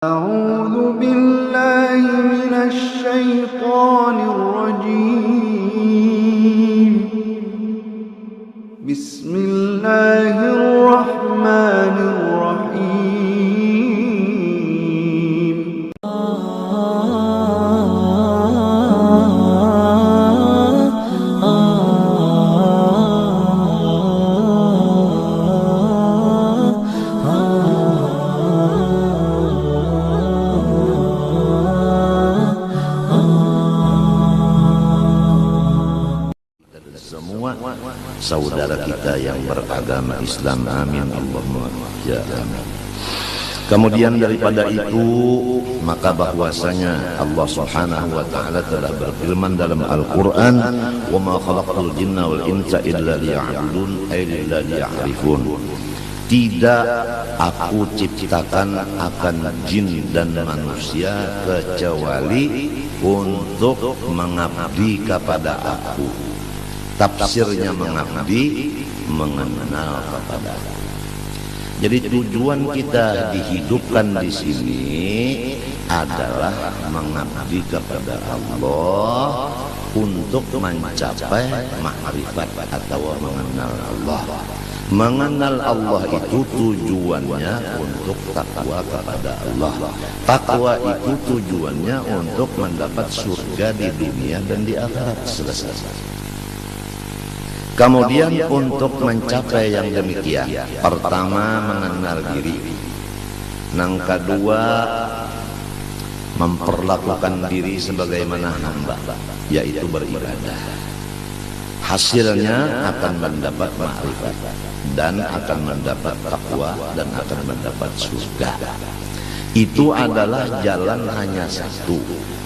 أعوذ بالله من الشيطان الرجيم. بسم الله الرحمن الرحيم. Semua saudara kita yang beragama Islam, amin Allahumma ya amin. Kemudian daripada itu, maka bahwasanya Allah Subhanahu wa taala telah berfirman dalam Al-Qur'an, "Wa ma khalaqtul jinna wal insa illa liya'budun ay liya'rifun." Tidak aku ciptakan akan jin dan manusia kecuali untuk mengabdi kepada aku. Tafsirnya mengabdi, mengenal kepada Allah. Jadi tujuan kita dihidupkan di sini adalah mengabdi kepada Allah untuk mencapai ma'rifat atau mengenal Allah. Mengenal Allah itu tujuannya untuk takwa kepada Allah. Takwa itu tujuannya untuk mendapat surga di dunia dan di akhirat. Selesai. Kemudian untuk mencapai yang demikian, pertama mengenal diri, yang kedua memperlakukan diri sebagaimana hamba, yaitu beribadah. Hasilnya akan mendapat ma'rifat dan akan mendapat takwa dan akan mendapat surga. Itu adalah jalan hanya satu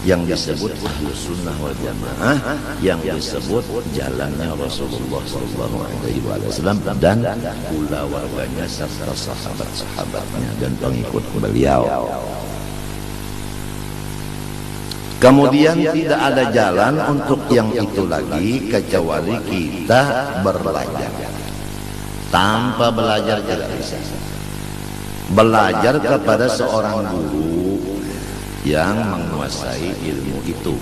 yang disebut Ahlus Sunnah wal Jamaah, yang disebut jalannya Rasulullah SAW dan pula warganya serta sahabat-sahabatnya dan pengikut beliau. Kemudian tidak ada jalan untuk yang itu lagi kecuali kita belajar. Tanpa belajar tidak bisa. Belajar kepada seorang guru yang menguasai ilmu itu.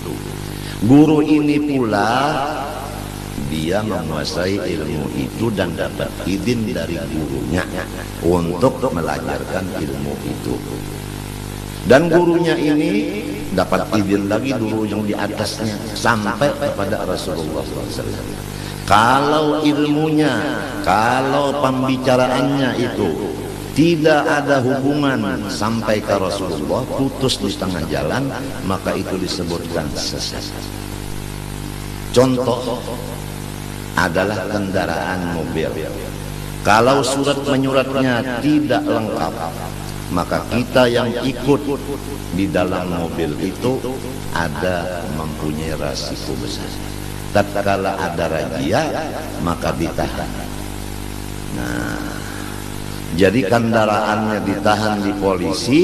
Guru ini pula dia menguasai ilmu itu dan dapat izin dari gurunya untuk mengajarkan ilmu itu. Dan gurunya ini dapat izin lagi guru yang di atasnya sampai kepada Rasulullah SAW. Kalau ilmunya, kalau pembicaraannya itu tidak ada hubungan sampai ke Rasulullah, putus di tengah jalan, maka itu disebutkan sesat. Contoh adalah kendaraan mobil. Kalau surat menyuratnya tidak lengkap, maka kita yang ikut di dalam mobil itu ada mempunyai resiko besar. Tatkala ada razia, maka ditahan. Nah, jadi kendaraannya ditahan di polisi,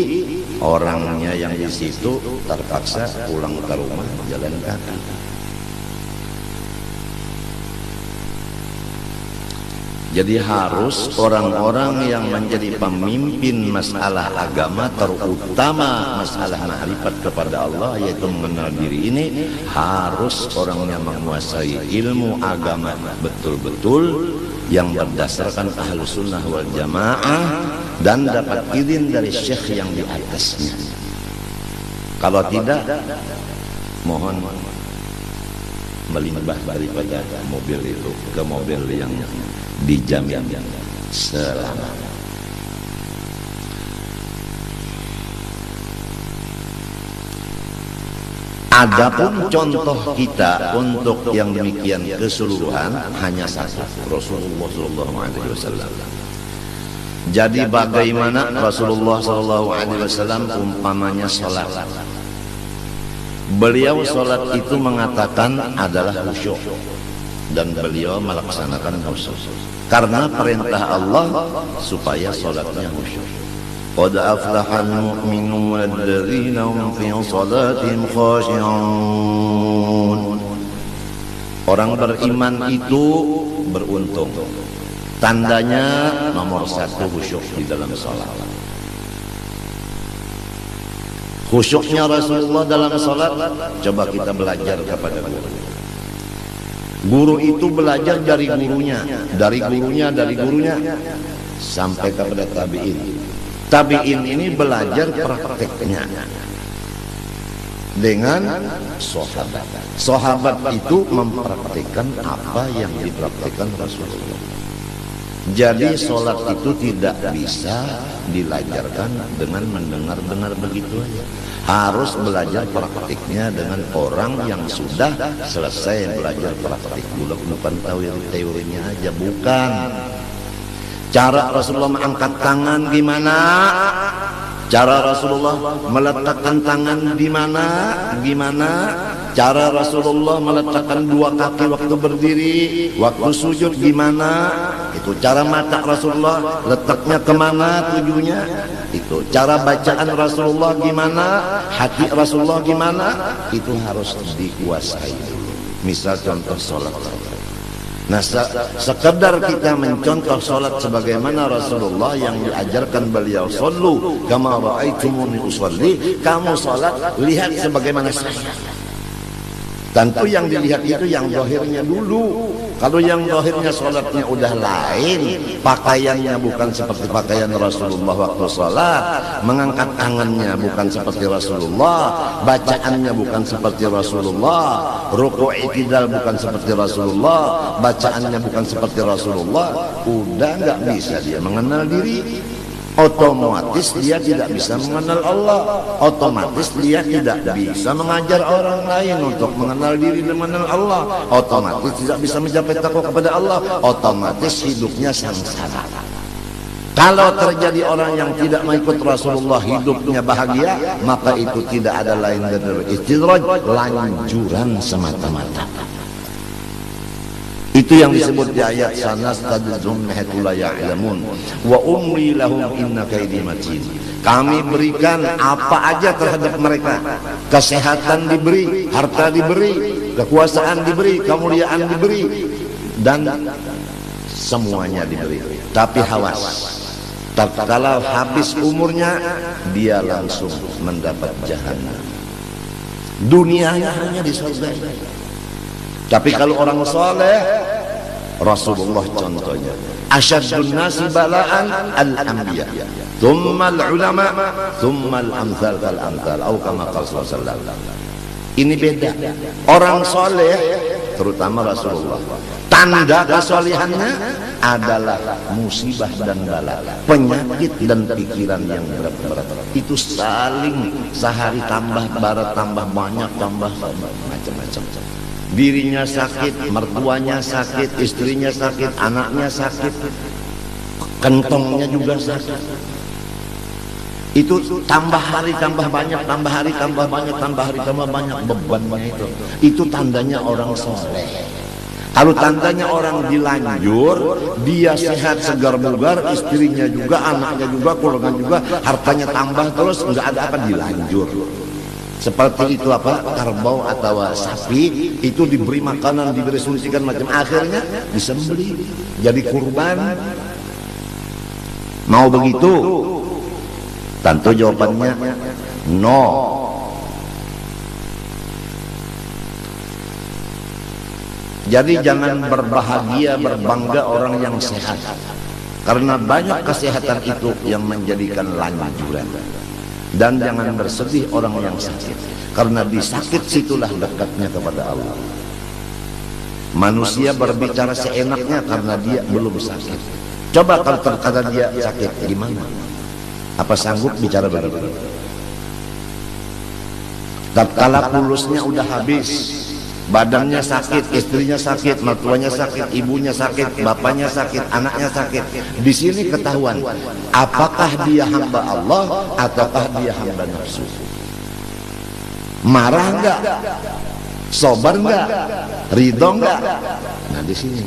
orangnya yang di situ terpaksa pulang ke rumah jalan kaki. Jadi harus orang-orang yang menjadi pemimpin masalah agama, terutama masalah ma'rifat kepada Allah, yaitu mengenal diri ini, harus orangnya menguasai ilmu agama betul-betul yang berdasarkan Ahlus Sunnah wal Jamaah dan dapat izin dari syekh yang di atasnya. Kalau tidak, mohon melimpah daripada mobil itu ke mobil yang dijamin selamat. Adapun contoh kita untuk yang demikian keseluruhan hanya satu, Rasulullah SAW. Jadi bagaimana Rasulullah SAW umpamanya sholat, beliau sholat itu mengatakan adalah khusyuk dan beliau melaksanakan khusyuk karena perintah Allah supaya sholatnya khusyuk. Qad aflahal mu'minun alladzina hum fi salatihim khashi'un. Orang beriman itu beruntung. Tandanya nomor satu khusyuk di dalam sholat. Khusyuknya Rasulullah dalam salat, coba kita belajar kepada guru. Guru itu belajar dari gurunya, dari gurunya sampai kepada tabi'in. Tabi'in ini belajar prakteknya dengan sahabat. Sahabat itu mempraktikkan apa yang dipraktikkan Rasulullah. Jadi sholat itu tidak bisa dilajarkan dengan mendengar-dengar begitu aja. Harus belajar praktiknya dengan orang yang sudah selesai belajar praktik dulu, bukan teorinya aja, bukan. Cara Rasulullah mengangkat tangan gimana? Cara Rasulullah meletakkan tangan di mana? Gimana? Cara Rasulullah meletakkan dua kaki waktu berdiri, waktu sujud gimana? Itu cara mata Rasulullah, letaknya kemana tujuannya? Itu cara bacaan Rasulullah gimana? Hati Rasulullah gimana? Itu harus dikuasai. Misal contoh sholat. Nah, sekedar kita mencontoh sholat sebagaimana Rasulullah yang diajarkan beliau, sallu kama ra'aitumuni usolli, kamu sholat lihat sebagaimana saya. Tentu yang dilihat itu yang zahirnya dulu. Kalau yang zahirnya sholatnya udah lain, pakaiannya bukan seperti pakaian Rasulullah waktu sholat, mengangkat tangannya bukan seperti Rasulullah, bacaannya bukan seperti Rasulullah, ruku' i'tidal bukan seperti Rasulullah, bacaannya bukan seperti Rasulullah, udah nggak bisa dia mengenal diri. Otomatis dia tidak bisa mengenal Allah. Otomatis dia tidak bisa mengajar orang lain untuk mengenal diri dan mengenal Allah. Otomatis tidak bisa mencapai takwa kepada Allah. Otomatis hidupnya sengsara. Kalau terjadi orang yang tidak mengikut Rasulullah hidupnya bahagia, maka itu tidak ada lain dari istidraj, lanjuran semata-mata. Itu yang disebut di ayat sanastadrijuhum min haitsu la ya'lamun wa umli lahum inna kaidi matin. Kami berikan apa aja terhadap mereka. Kesehatan diberi, harta diberi, kekuasaan diberi, kemuliaan diberi, dan semuanya diberi. Tapi hawas. Tatkala habis umurnya, dia langsung mendapat jahanam. Dunianya hanya di surga. Tapi kalau orang soleh, Rasulullah contohnya, asyaddun nasi bala'an al-anbiya, thumma al-ulama, thumma al-amthal kal-amthal, atau kama qala sallallahu alaihi wasallam. Ini beda. Orang soleh, terutama Rasulullah, tanda kesolehannya adalah musibah dan bala, penyakit dan pikiran yang berat-berat. Itu saling sehari tambah barat, tambah banyak, tambah macam-macam. Dirinya sakit, mertuanya sakit, istrinya sakit, anaknya sakit, kentongnya juga sakit. Itu tambah hari tambah banyak, tambah hari tambah banyak, tambah hari tambah banyak bebannya itu. Itu tandanya orang soleh. Kalau tandanya orang dilanjur, dia sehat segar bugar, istrinya juga, anaknya juga, keluarga juga, hartanya tambah terus, nggak ada apa, dilanjur. Seperti itu apa, kerbau atau sapi itu diberi makanan, diberi suntikan macam, akhirnya disembelih jadi kurban. Mau begitu? Tentu jawabannya no. Jadi jangan berbahagia, berbangga orang yang sehat, karena banyak kesehatan itu yang menjadikan lanjuran. Dan jangan bersedih orang yang sakit, karena di sakit situlah dekatnya kepada Allah. Manusia berbicara seenaknya karena dia belum sakit. Coba kalau terkata dia sakit, gimana? Apa sanggup bicara begitu? Tatkala pulusnya udah habis, badannya sakit, istrinya sakit, mertuanya sakit, ibunya sakit, bapaknya sakit, anaknya sakit. Di sini ketahuan apakah dia hamba Allah ataukah dia hamba nafsu. Marah enggak? Sabar enggak? Ridho enggak? Nah di sini.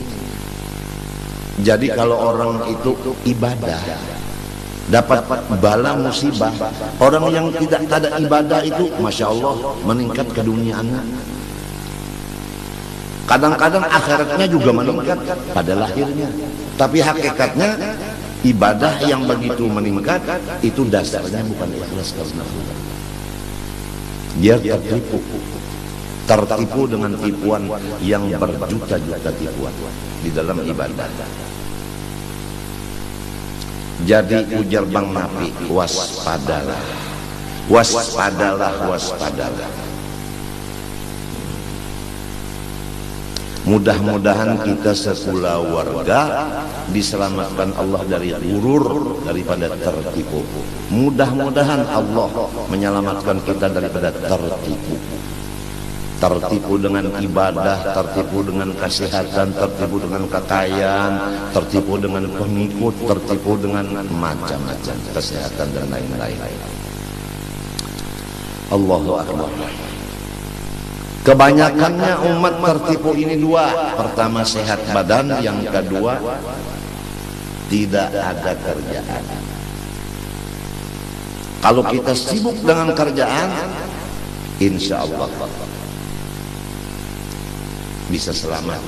Jadi kalau orang itu ibadah, dapat bala musibah, orang yang tidak ada ibadah itu, masya Allah, meningkat keduniaannya. Kadang-kadang akhiratnya juga meningkat pada lahirnya. Tapi hakikatnya ibadah yang begitu meningkat itu dasarnya bukan ikhlas karena Allah. Dia tertipu dengan tipuan yang berjuta-juta tipuan di dalam ibadah. Jadi ujar Bang Nafi, waspadalah, waspadalah, waspadalah. Mudah-mudahan kita sekulawarga diselamatkan Allah dari gurur, daripada tertipu. Mudah-mudahan Allah menyelamatkan kita daripada tertipu. Tertipu dengan ibadah, tertipu dengan kesehatan, tertipu dengan kekayaan, tertipu dengan pengikut, tertipu dengan macam-macam kesehatan dan lain-lain. Allahu Akbar. Kebanyakannya umat tertipu ini dua. Pertama sehat badan, yang kedua tidak ada kerjaan. Kalau kita sibuk dengan kerjaan, insya Allah bisa selamat.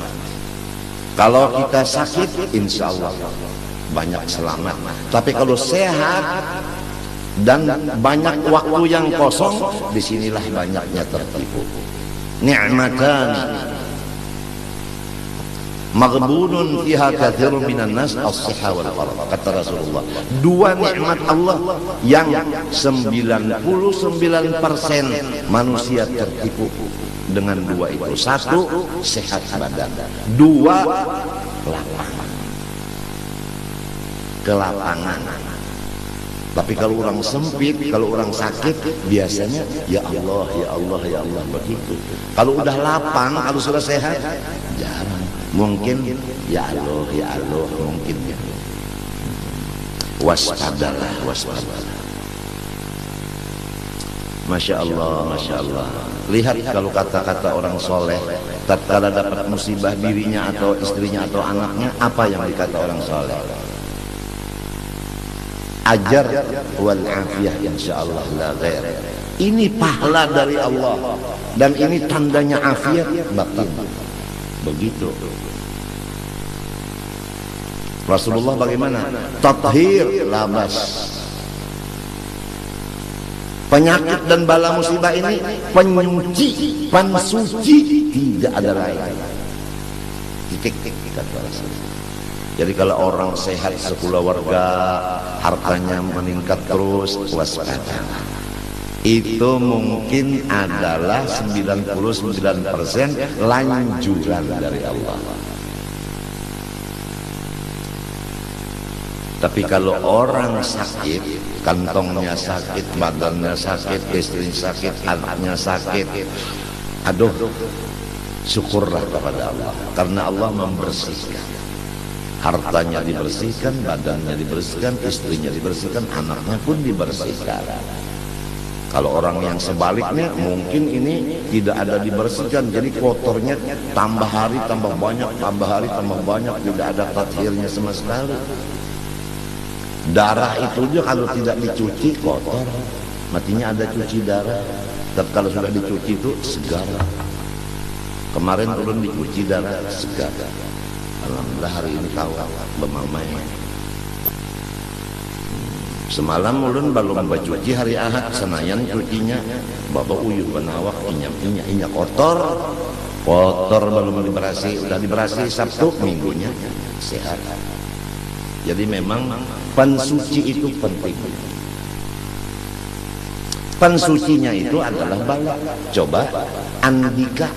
Kalau kita sakit, insya Allah banyak selamat. Tapi kalau sehat dan banyak waktu yang kosong, disinilah banyaknya tertipu. Ni'matan maghbunun fiha katsirun minan nas as-sihha wal faragh, kata Rasulullah. Dua nikmat Allah yang 99% manusia tertipu dengan dua itu. Satu, sehat badan. Dua, lapangan. Kelapangan. Tapi kalau orang sempit, kalau orang sakit, biasanya ya Allah, ya Allah, ya Allah, begitu. Kalau udah lapang, kalau sudah sehat, jarang. Mungkin ya Allah, ya Allah, mungkin ya. Waspadalah, waspadalah. Masya Allah, Masya Allah. Lihat kalau kata-kata orang soleh, tatkala dapat musibah dirinya atau istrinya atau anaknya, apa yang dikata orang soleh? Ajar wal afiyah insyaallah la ghair. Ini pahala dari Allah dan ini tandanya afiat batin. Begitu. Rasulullah bagaimana? Tathhir labas. Penyakit dan bala musibah ini penyuci, pensuci, tidak ada lain. Titik kata Rasulullah. Jadi kalau orang sehat sekulawarga, hartanya meningkat terus, waspada. Itu mungkin adalah 99% lanjuran dari Allah. Tapi kalau orang sakit, kantongnya sakit, badannya sakit, istrinya sakit, anaknya sakit, aduh, syukurlah kepada Allah, karena Allah membersihkan. Hartanya dibersihkan, badannya dibersihkan, istrinya dibersihkan, anaknya pun dibersihkan. Kalau orang yang sebaliknya, mungkin ini tidak ada dibersihkan, jadi kotornya tambah hari tambah banyak, tambah hari tambah banyak, tidak ada tathhirnya sama sekali. Darah itu juga kalau tidak dicuci kotor, matinya ada cuci darah. Dan kalau sudah dicuci itu segar. Kemarin turun dicuci darah segar. Alhamdulillah hari ini tahu bemamai. Semalam ulun belum bacuci hari Ahad, senayan cucinya bapak uyuh benawak inya kotor belum diberasi, udah diberasi Sabtu minggunya sehat. Jadi memang pensuci itu penting. Pensucinya itu adalah bala. Coba Andika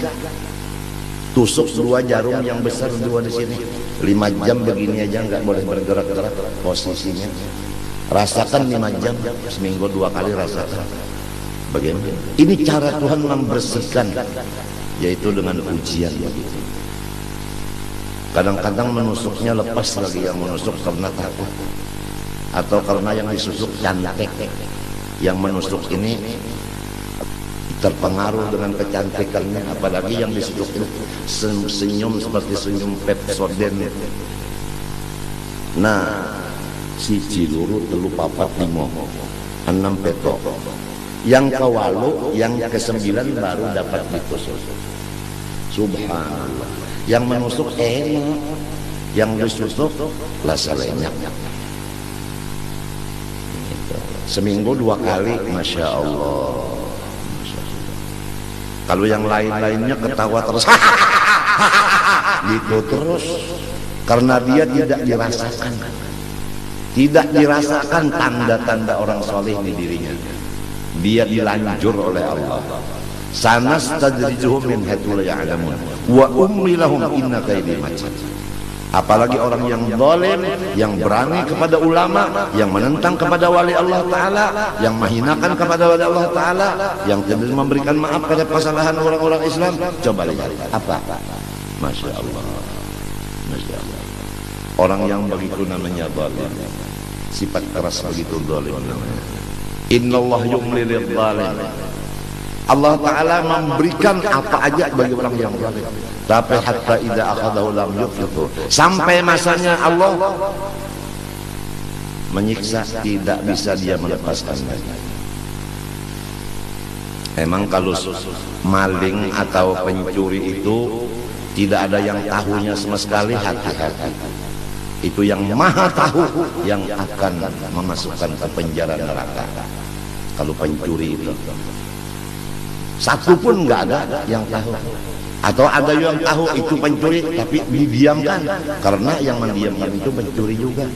tusuk 2 jarum yang besar, 2 di sini, 5 jam begini aja nggak boleh bergerak-gerak posisinya. Rasakan 5 jam, seminggu 2 kali rasakan. Bagaimana? Ini cara Tuhan membersihkan, yaitu dengan ujian begitu. Kadang-kadang menusuknya lepas lagi yang menusuk karena takut, atau karena yang disusuk cantik. Yang menusuk ini terpengaruh dengan kecantikannya, apalagi yang disusuk ini senyum seperti senyum Pepsodent. Nah, si Ciluru telu papat limo 6 peto. Yang kewalu, yang ke-9 baru dapat ditusuk. Subhanallah. Yang menusuk enak, yang disusuk lasa lenyap. Seminggu 2 kali, Masya Allah. Kalau yang lain-lainnya ketawa terus gitu terus, karena dia tidak dirasakan tanda-tanda orang soleh di dirinya. Dia dilanjur oleh Allah. Sanastadrijuhum min haitsu la ya'lamun wa umli lahum inna kaidi matin. Apalagi orang yang zalim, yang berani kepada ulama, yang menentang kepada wali Allah Ta'ala, yang menghinakan kepada wali Allah Ta'ala, yang tidak memberikan maaf pada kesalahan orang-orang Islam. Coba lihat apa? Masya Allah, Masya Allah. Orang yang begitu namanya zalim, sifat keras begitu zalim namanya. Innallah yumli lidh-dhalim. Allah Ta'ala memberikan apa aja bagi orang yang zalim, tapi hatta idza akhadahu lam yuflitu, sampai masanya Allah menyiksa, tidak bisa dia melepaskan lagi. Emang kalau maling atau pencuri itu tidak ada yang tahunya sama sekali, hati-hati. Itu yang maha tahu yang akan memasukkan ke penjara neraka. Kalau pencuri itu satu pun nggak ada yang tahu, atau ada yang tahu itu pencuri tapi didiamkan, karena yang mendiamkan itu pencuri juga.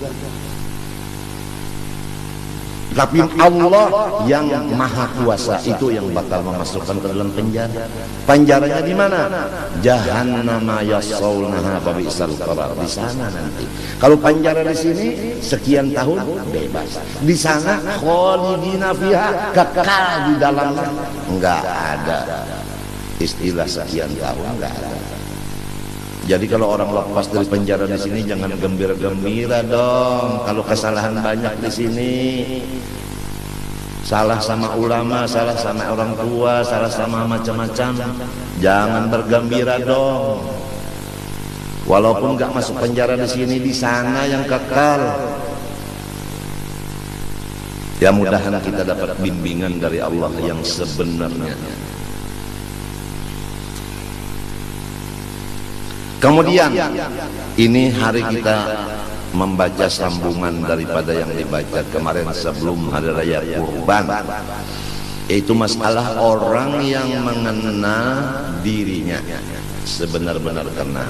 Tapi Allah yang maha kuasa itu yang bakal memasukkan ke dalam penjara. Penjaranya di mana? Jahannama yaslaunaha fabi'sal qarar. Di sana nanti. Kalau penjara di sini sekian tahun bebas. Di sana khalidina fiha, kekal di dalamnya. Enggak ada istilah sekian tahun, enggak ada. Jadi kalau orang lepas dari penjara di sini jangan gembira-gembira dong. Kalau kesalahan banyak di sini, salah sama ulama, salah sama orang tua, salah sama macam-macam, jangan bergembira dong. Walaupun nggak masuk penjara di sini, di sana yang kekal. Ya mudahan kita dapat bimbingan dari Allah yang sebenarnya. Kemudian ini hari kita membaca sambungan daripada yang dibaca kemarin sebelum hari raya Kurban, yaitu masalah orang yang mengenal dirinya sebenar-benar kenal.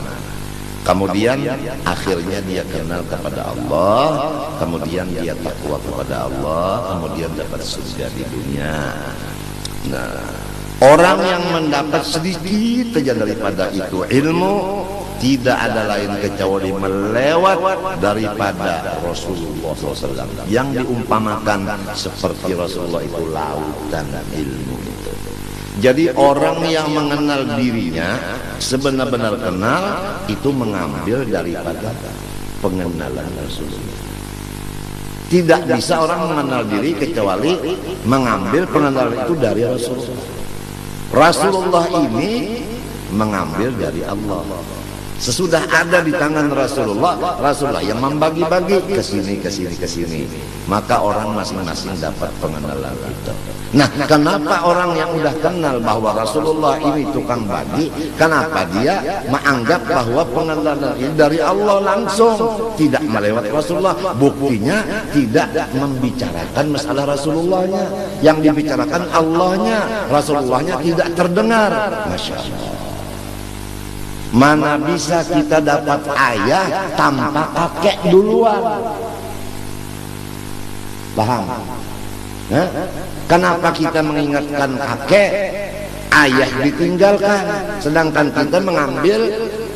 Kemudian akhirnya dia kenal kepada Allah, kemudian dia takwa kepada Allah, kemudian dapat surga di dunia. Nah, orang yang mendapat sedikit saja daripada itu ilmu, tidak ada lain kecuali melewat daripada Rasulullah SAW yang diumpamakan seperti Rasulullah itu lautan ilmu itu. Jadi orang yang mengenal dirinya sebenar-benar kenal itu mengambil daripada pengenalan Rasulullah. Tidak bisa orang mengenal diri kecuali mengambil pengenalan itu dari Rasulullah. Rasulullah ini mengambil dari Allah. Sesudah ada di tangan Rasulullah, Rasulullah yang membagi-bagi ke sini, ke sini, ke sini. Maka orang masing-masing dapat pengenalan itu. Nah, kenapa orang yang udah kenal bahwa Rasulullah ini tukang bagi, kenapa dia menganggap bahwa pengenalan ini dari Allah langsung, tidak melewat Rasulullah? Buktinya tidak membicarakan masalah Rasulullahnya, yang dibicarakan Allahnya, Rasulullahnya tidak terdengar. Masya Allah. Mana bisa kita dapat ayah tanpa kakek duluan? Paham? Hah? Kenapa kita mengingatkan kakek, ayah ditinggalkan, sedangkan kita mengambil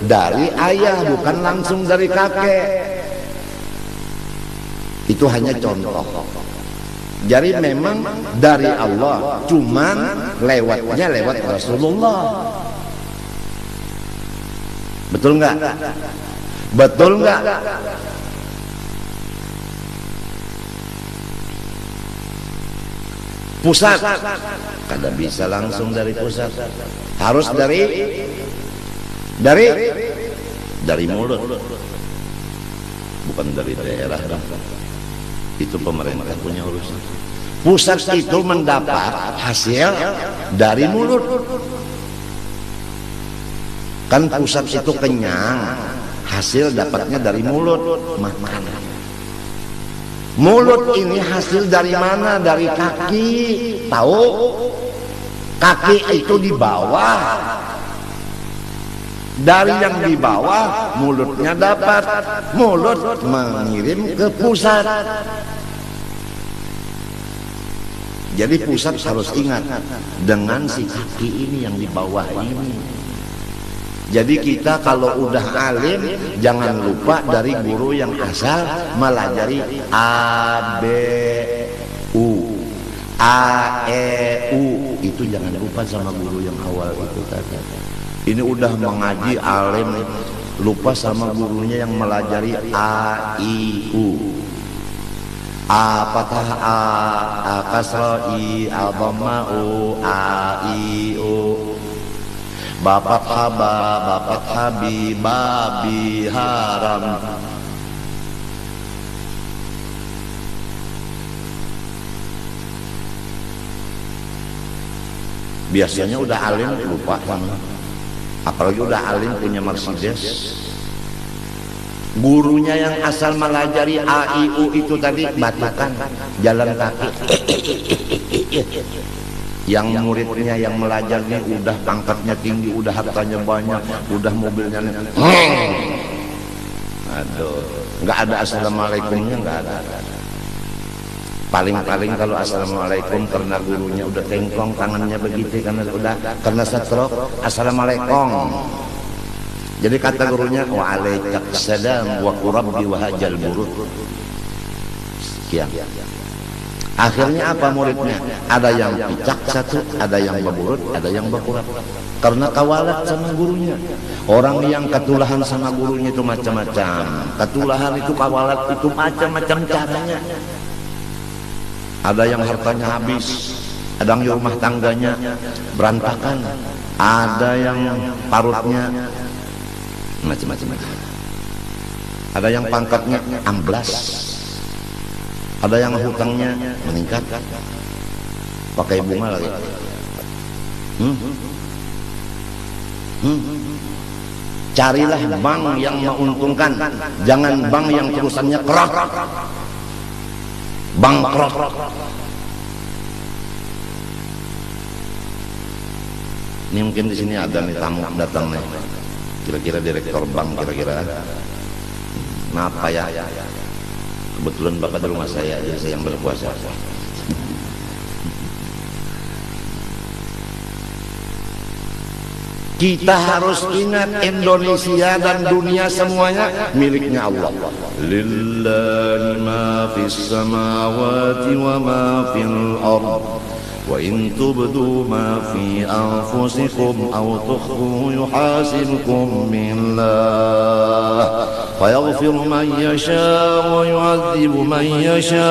dari ayah bukan langsung dari kakek? Itu hanya contoh. Jadi memang dari Allah, cuman lewatnya lewat Rasulullah. Betul nggak? Betul nggak? Pusat kada bisa langsung dari pusat, harus dari mulut, bukan dari daerah. Itu pemerintah punya urusan. Pusat itu mendapat hasil dari mulut. Kan pusat itu kenyang, hasil dapatnya dari mulut, makan. Mulut ini hasil dari mana? Dari kaki, tahu? Kaki itu di bawah. Dari yang di bawah mulutnya dapat, mulut mengirim ke pusat. Jadi pusat harus ingat dengan si kaki ini yang di bawah ini. Jadi kita kalau udah alim jangan lupa dari guru yang asal melajari A, B, U, A, E, U. Itu jangan lupa sama guru yang awal itu tadi. Ini udah mengaji alim lupa sama gurunya yang melajari A, I, U. A fathah A kasrah I, A dhamma U, A, I, U. Bapak haba, bapak habi, babi haram. Biasanya udah alim lupa kan. Apalagi udah alim punya Mercedes. Gurunya yang asal melajari A, I, U itu tadi batukan, jalan kaki. Yang muridnya yang melajarnya udah pangkatnya tinggi, udah hartanya banyak, udah mobilnya. Aduh, nggak ada assalamualaikumnya, nggak ada. Paling-paling kalau assalamualaikum karena gurunya udah tengkong tangannya begitu karena stroke, assalamualaikum. Jadi kata gurunya waalaikumsalam wa qurabbi wa hajal burud. Sekian. Akhirnya apa muridnya? Ada yang picak satu, ada yang beburut, ada yang berkurap. Karena kawalat sama gurunya. Orang yang ketulahan sama gurunya itu macam-macam. Ketulahan itu kawalat itu macam-macam caranya. Ada yang hartanya habis, ada yang rumah tangganya berantakan, ada yang parutnya macam-macam. Ada yang pangkatnya amblas, ada yang hutangnya meningkat, pakai bunga lagi. Carilah bank yang menguntungkan, jangan bank yang terusannya kerap. Bangkrut. Ini mungkin di sini ada nih tamu datang nih. Kira-kira direktur bank kira-kira. Kenapa ya? Kebetulan Bapak di rumah saya, jadi saya yang berkuasa. Kita harus ingat Indonesia dan dunia semuanya miliknya Allah. Lillahi ma fis samawati wa ma fil ard. Wa in tubdu ma fi anfusikum aw tukhfu yuhasibkum billah. Fayaghfiru man yasha wa yu'adzibu man yasha.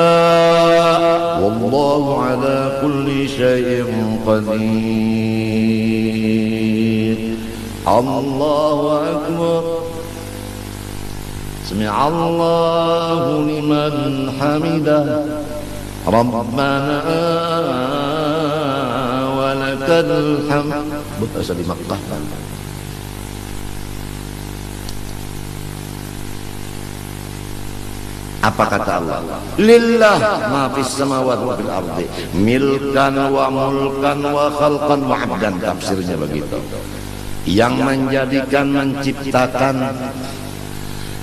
Wallahu ala kulli syai'in qadir. Allahu Akbar. Sami'allahu liman hamidah. Rabbana wa lakal hamd. Bahasa di Makkah. Apa kata Allah? Lillah ma fis samawati wa fil ardi milkan wa mulkan wa khalqan wa 'abdan. Tafsirnya begitu. Yang menjadikan, menciptakan,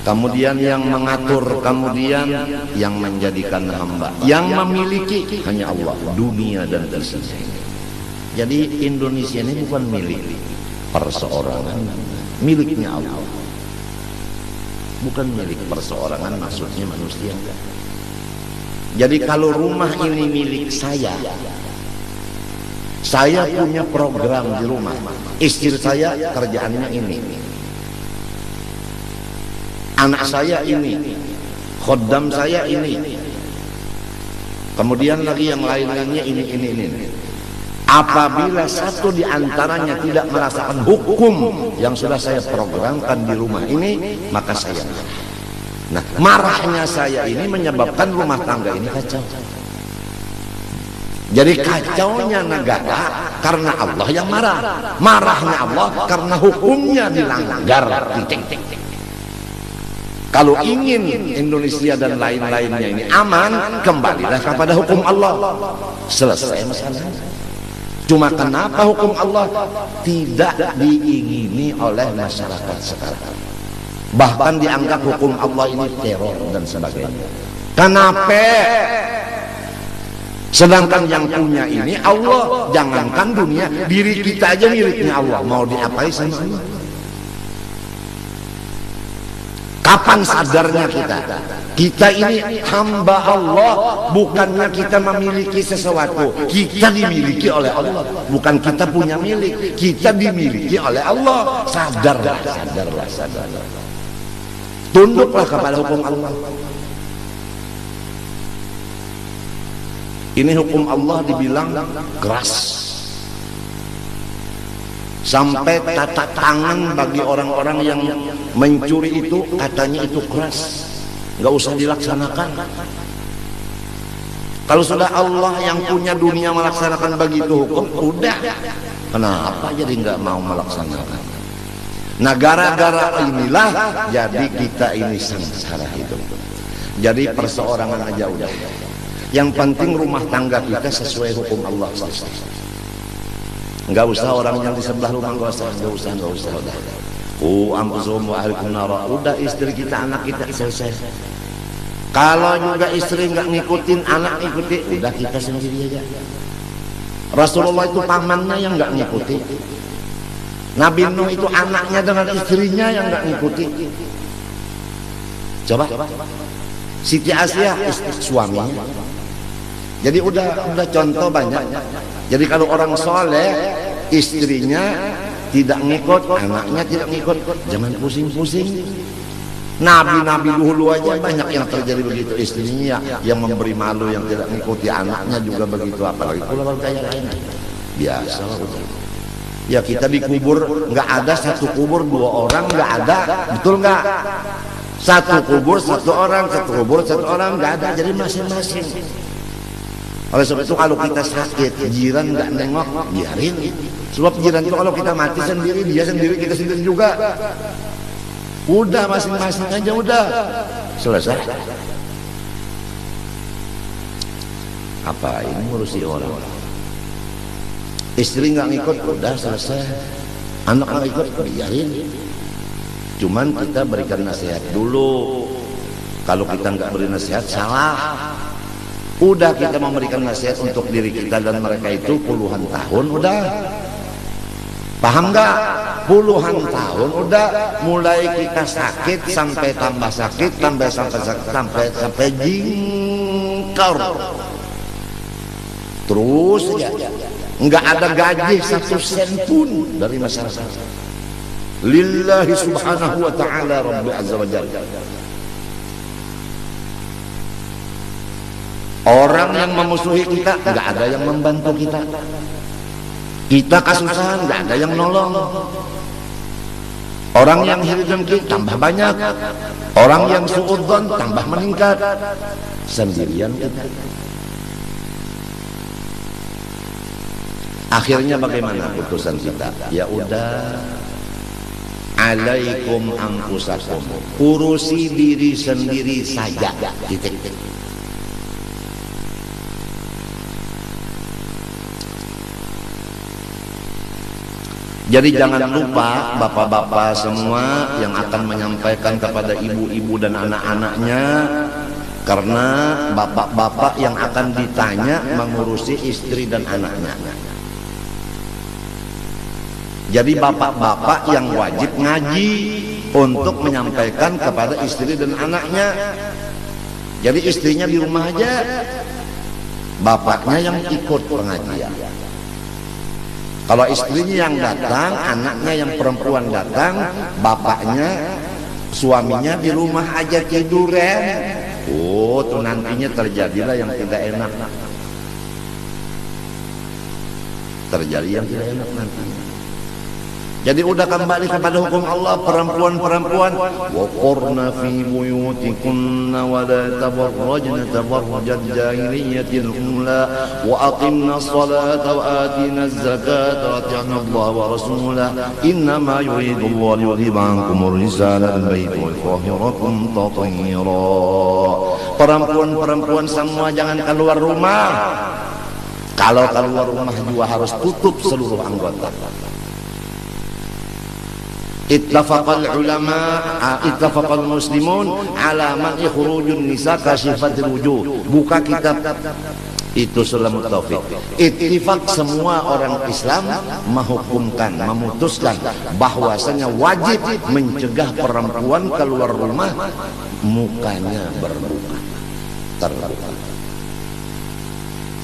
kemudian yang mengatur, kemudian yang menjadikan hamba, yang memiliki hanya Allah, dunia dan isinya. Jadi Indonesia ini bukan milik perseorangan, miliknya Allah. Bukan milik perseorangan, maksudnya manusia. Jadi kalau rumah ini milik saya punya program di rumah. Istri saya kerjaannya ini, anak saya ini, khodam saya ini, kemudian lagi yang lain-lainnya ini. Apabila satu di antaranya tidak merasakan hukum yang sudah saya programkan di rumah ini, maka saya marah. Nah, marahnya saya ini menyebabkan rumah tangga ini kacau. Jadi kacaunya negara karena Allah yang marah, marahnya Allah karena hukumnya dilanggar. Kalau ingin Indonesia dan lain-lainnya ini aman, kembalilah kepada hukum Allah. Selesai masalahnya. Cuma kenapa hukum Allah tidak diingini oleh masyarakat sekarang? Bahkan dianggap hukum Allah ini teror dan sebagainya. Kenapa? Sedangkan yang punya ini Allah. Jangankan dunia, diri kita aja miliknya Allah. Mau diapain sama Allah? Kapan sadarnya kita? Kita ini hamba Allah. Bukannya kita memiliki sesuatu. Kita dimiliki oleh Allah. Bukan kita punya milik. Kita dimiliki oleh Allah. Sadarlah, sadarlah, sadarlah. Tunduklah kepada hukum Allah. Ini hukum Allah dibilang keras. Sampai tata tangan bagi orang-orang yang mencuri itu katanya itu keras, nggak usah dilaksanakan. Kalau sudah Allah yang punya dunia melaksanakan begitu hukum, udah. Kenapa jadi nggak mau melaksanakan? Nah, gara-gara inilah jadi kita ini sengsara hidup. Jadi perseorangan aja udah. Yang penting rumah tangga kita sesuai hukum Allah selesai. Enggak usah orang yang di sebelah rumah, enggak usah udah. Anfusuhum wa ahlikum nara. Udah istri kita, anak kita selesai. Kalau juga istri enggak ngikutin, anak ngikutin, udah kita sendiri aja. Rasulullah itu pamannya yang enggak ngikuti. Nabi Nuh itu anaknya dengan istrinya yang enggak ngikuti. Coba. Siti Asia suaminya. Jadi udah contoh banyak. Jadi kalau orang soleh, istrinya tidak ngikut, anaknya tidak ngikut, jangan pusing-pusing. Nabi-nabi dulu aja banyak yang terjadi begitu, istrinya yang memberi malu, yang tidak ngikuti, anaknya juga begitu, apalagi kalau kayak lain. Biasa udah. Ya kita dikubur, nggak ada satu kubur dua orang, nggak ada, betul nggak? Satu kubur satu orang, satu kubur satu orang, nggak ada, jadi masing-masing. Oleh sebab itu kalau kita sakit, jiran nggak nengok, biarin. Sebab jiran itu kalau kita mati sendiri, dia sendiri, kita sendiri juga. Udah masing-masing aja udah. Selesai. Apa ini ngurusi orang? Istri nggak ngikut, udah selesai. Anak nggak ikut, biarin. Cuman kita berikan nasihat dulu. Kalau kita nggak beri nasihat, salah. Udah kita memberikan nasihat untuk diri kita dan mereka itu puluhan tahun udah. Paham nggak? Puluhan tahun udah. Mulai kita sakit sampai tambah sakit, sampai jingkar. Terus ya, nggak ada gaji 1 sen pun dari masyarakat. Lillahi subhanahu wa ta'ala Rabbi azza wa jalla. Orang yang memusuhi kita, nggak ada yang membantu kita. Kita kesusahan, nggak ada yang nolong. Orang yang hiridengki tambah banyak. Orang yang suudzon tambah meningkat. Sendirian kita. Akhirnya bagaimana putusan kita? Ya udah. Alaikum anfusakum. Urusi diri sendiri saja. Titik. Jadi jangan lupa bapak-bapak semua yang akan menyampaikan kepada ibu-ibu dan anak-anaknya, karena bapak-bapak yang akan ditanya mengurusi istri dan anaknya. Jadi bapak-bapak yang wajib ngaji untuk menyampaikan kepada istri dan anaknya. Jadi istrinya di rumah aja, bapaknya yang ikut pengajian. Kalau istrinya yang datang, anaknya yang perempuan datang, bapaknya, suaminya di rumah aja tiduran. Oh, tuh nantinya terjadilah yang tidak enak. Terjadi yang tidak enak nantinya. Jadi udah kembali kepada hukum Allah, perempuan-perempuan waqurna fi buyutikunna wa la tabarrajna tabarrujal jahiliyatil ula wa aqimna as-salata wa atina az-zakata wa ati'na Allah wa rasulahu innama yuridu Allah liyudhiba ankum ar-rijala al-baita wa yutahhirakum tatheera. Perempuan-perempuan semua jangan keluar rumah. Kalau keluar rumah juga harus tutup seluruh anggota. Ittafaqal ulama, ittafaqal muslimun ala man'i khurujun nisa kashifatil wujuh. Buka kitab itu Sulamut Taufik. Ittifaq semua orang Islam menghukumkan, memutuskan bahwasanya wajib mencegah perempuan keluar rumah mukanya berbuka, terbuka,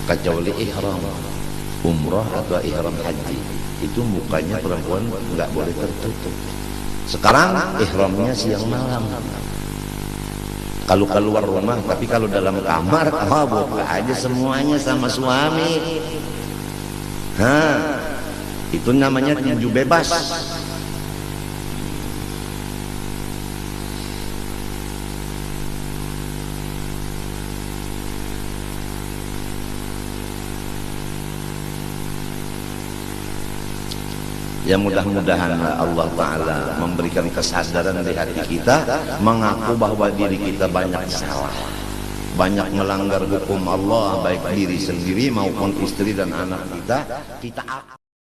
kecuali ihram umrah atau ihram haji, itu mukanya perempuan nggak boleh tertutup. Sekarang ihramnya siang malam. Kalau keluar rumah, tapi kalau dalam kamar, buka aja semuanya sama suami. Itu namanya tinju bebas. Ya mudah-mudahan Allah Ta'ala memberikan kesadaran di hati kita, mengaku bahwa diri kita banyak salah, banyak melanggar hukum Allah, baik diri sendiri maupun istri dan anak kita.